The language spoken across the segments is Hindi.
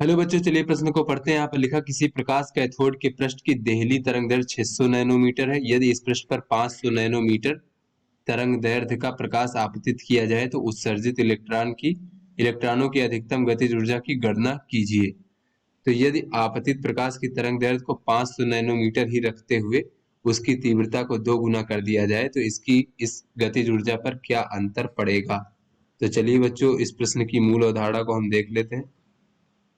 हेलो बच्चों, चलिए प्रश्न को पढ़ते हैं। यहाँ पर लिखा किसी प्रकाश कैथोड के पृष्ठ की देहली तरंग दैर्ध्य 600 नैनोमीटर है। यदि इस पृष्ठ पर 500 नैनोमीटर तरंग दैर्ध्य का प्रकाश आपतित किया जाए तो उत्सर्जित इलेक्ट्रॉनों की अधिकतम गतिज ऊर्जा की गणना कीजिए। तो यदि आपतित प्रकाश की तरंग दैर्ध्य को 500 नैनोमीटर ही रखते हुए उसकी तीव्रता को 2 गुना कर दिया जाए तो इसकी इस गतिज ऊर्जा पर क्या अंतर पड़ेगा। तो चलिए बच्चों, इस प्रश्न की मूल अवधारणा को हम देख लेते हैं।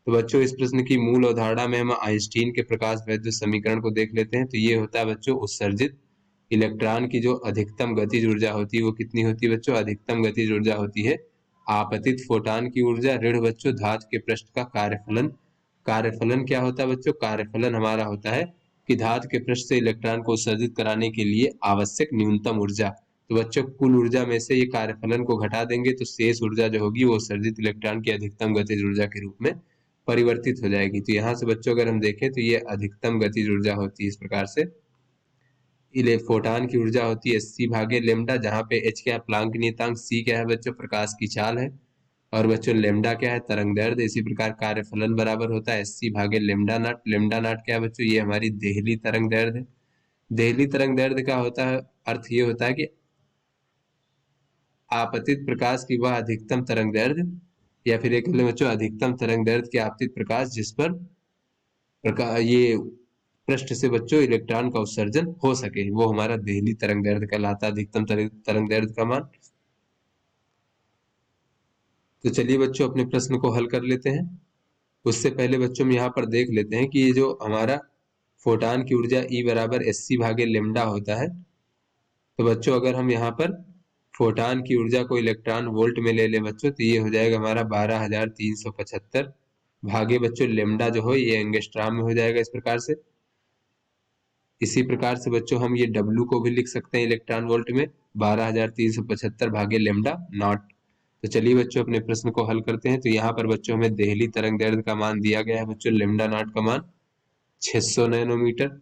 तो बच्चों, इस प्रश्न की मूल अवधारणा में हम आइंस्टीन के प्रकाश वैद्युत समीकरण को देख लेते हैं। तो ये होता है बच्चों, उत्सर्जित इलेक्ट्रॉन की जो अधिकतम गतिज ऊर्जा होती है वो कितनी होती है बच्चों। अधिकतम गतिज ऊर्जा होती है आपतित फोटान की ऊर्जा ऋण बच्चों धातु के पृष्ठ का कार्यफलन। कार्यफलन क्या होता है बच्चों? कार्यफलन हमारा होता है कि धातु के पृष्ठ से इलेक्ट्रॉन को उत्सर्जित कराने के लिए आवश्यक न्यूनतम ऊर्जा। तो बच्चों, कुल ऊर्जा में से ये कार्यफलन को घटा देंगे तो शेष ऊर्जा जो होगी वो उत्सर्जित इलेक्ट्रॉन की अधिकतम गतिज ऊर्जा के रूप में परिवर्तित हो जाएगी। तो यहाँ से बच्चों अगर हम देखें तो ये अधिकतम गतिज ऊर्जा होती है इस प्रकार से। फोटान की ऊर्जा होती है c भागे लेमडा, जहाँ पे h क्या है प्लांक नियतांक, c क्या है बच्चों प्रकाश की चाल है, और बच्चों लेमडा क्या है तरंग दैर्ध्य। इसी प्रकार कार्यफलन बराबर होता है sc भागे लेमडा नॉट। लेमडा नॉट क्या है बच्चों? ये हमारी देहली तरंग दैर्ध्य है। देहली तरंग दैर्ध्य का होता है अर्थ ये होता है कि आपतित प्रकाश की वह अधिकतम तरंग दैर्ध्य, या फिर एक बच्चों अधिकतम तरंग दैर्ध्य के आपतित प्रकाश जिस पर ये पृष्ठ से बच्चों इलेक्ट्रॉन का उत्सर्जन हो सके, वो हमारा देहली तरंग दैर्ध्य कहलाता है, अधिकतम तरंग दैर्ध्य का मान। तो चलिए बच्चों अपने प्रश्न को हल कर लेते हैं। उससे पहले बच्चों हम यहाँ पर देख लेते हैं कि ये जो हमारा फोटान की ऊर्जा E बराबर sc भागे लेमडा होता है। तो बच्चों अगर हम यहाँ पर फोटान की ऊर्जा को इलेक्ट्रॉन वोल्ट में ले लें बच्चों तो ये हो जाएगा हमारा 12,375 भागे बच्चों लेमडा जो हो ये एंगस्ट्रॉम में हो जाएगा इस प्रकार से। इसी प्रकार से बच्चों हम ये W को भी लिख सकते हैं इलेक्ट्रॉन वोल्ट में 12,375 भागे लेमडा नॉट। तो चलिए बच्चों अपने प्रश्न को हल करते हैं। तो यहाँ पर बच्चों हमें देहली तरंग दैर्ध्य का मान दिया गया है बच्चों, लेमडा नॉट का मान 600 नैनोमीटर।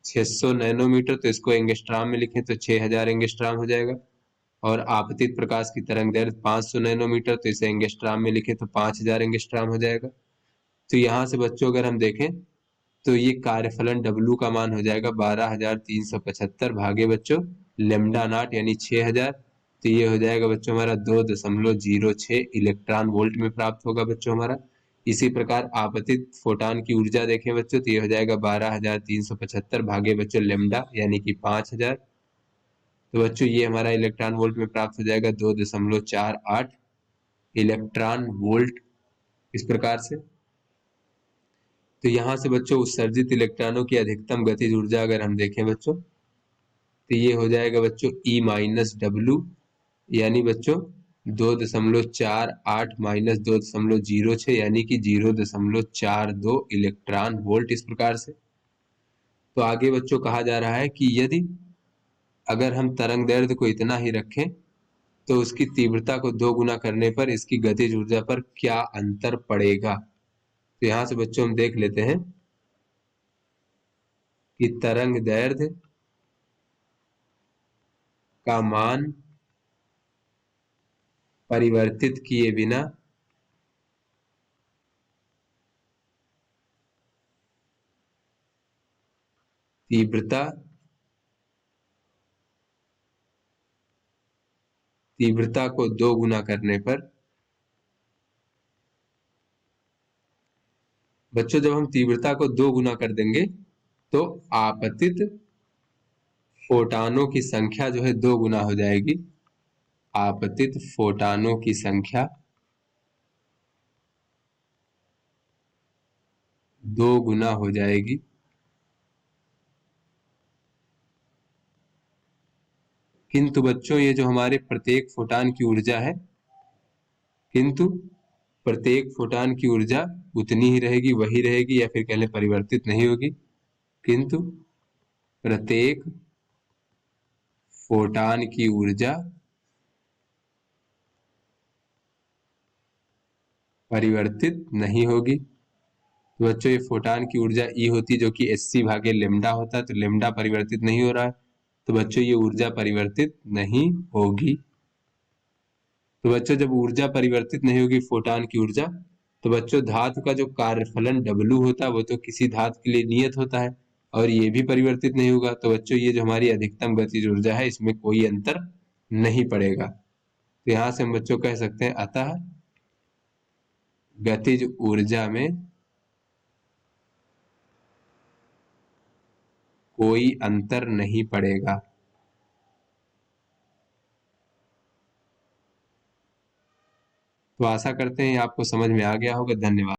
600 नैनोमीटर, तो इसको एंगस्ट्रॉम में लिखें तो 6000 एंगस्ट्रॉम हो जाएगा। और आपतित प्रकाश की तरंग दैर्ध्य 500 नैनोमीटर, तो इसे एंगस्ट्रॉम में लिखें तो 5000 एंगस्ट्रॉम हो जाएगा। तो यहाँ से बच्चों अगर हम देखें तो ये कार्यफलन W का मान हो जाएगा 12,375 भागे बच्चों लेमडा नॉट यानी 6000। तो ये हो जाएगा बच्चों हमारा 2.06 इलेक्ट्रॉन वोल्ट में प्राप्त होगा बच्चों हमारा। इसी प्रकार आपतित फोटान की ऊर्जा देखें बच्चों तो ये हो जाएगा 12,375 भागे बच्चों लेमडा यानी कि 5000। तो बच्चों ये हमारा इलेक्ट्रॉन वोल्ट में प्राप्त हो जाएगा 2.48 इलेक्ट्रॉन वोल्ट इस प्रकार से। तो यहाँ से बच्चों उत्सर्जित इलेक्ट्रॉनों की अधिकतम गतिज ऊर्जा अगर हम देखें बच्चों तो ये हो जाएगा बच्चों E माइनस डब्ल्यू, यानी बच्चों 2.48 माइनस 2.06 यानी कि 0.42 इलेक्ट्रॉन वोल्ट इस प्रकार से। तो आगे बच्चों कहा जा रहा है कि यदि अगर हम तरंग दैर्ध्य को इतना ही रखें तो उसकी तीव्रता को 2 गुना करने पर इसकी गतिज ऊर्जा पर क्या अंतर पड़ेगा। तो यहाँ से बच्चों हम देख लेते हैं कि तरंग दैर्ध्य का मान परिवर्तित किए बिना तीव्रता को 2 गुना करने पर बच्चों जब हम तीव्रता को 2 गुना कर देंगे तो आपतित फोटानों की संख्या जो है 2 गुना हो जाएगी। आपतित फोटानों की संख्या 2 गुना हो जाएगी। किंतु बच्चों ये जो हमारे प्रत्येक फोटान की ऊर्जा है, किंतु प्रत्येक फोटान की ऊर्जा उतनी ही रहेगी, वही रहेगी, या फिर कह लें परिवर्तित नहीं होगी। किंतु प्रत्येक फोटान की ऊर्जा परिवर्तित नहीं होगी। तो बच्चों ये फोटान की ऊर्जा E होती जो कि sc भागे लेमडा होता है, तो लेमडा परिवर्तित नहीं हो रहा है, तो बच्चों ये ऊर्जा परिवर्तित नहीं होगी। तो बच्चों जब ऊर्जा परिवर्तित नहीं होगी फोटॉन की ऊर्जा, तो बच्चों धातु का जो कार्यफलन W होता है वो तो किसी धातु के लिए नियत होता है, और ये भी परिवर्तित नहीं होगा। तो बच्चों ये जो हमारी अधिकतम गतिज ऊर्जा है इसमें कोई अंतर नहीं पड़ेगा। तो यहाँ से हम बच्चों कह सकते हैं अतः गतिज ऊर्जा में कोई अंतर नहीं पड़ेगा। तो आशा करते हैं आपको समझ में आ गया होगा। धन्यवाद।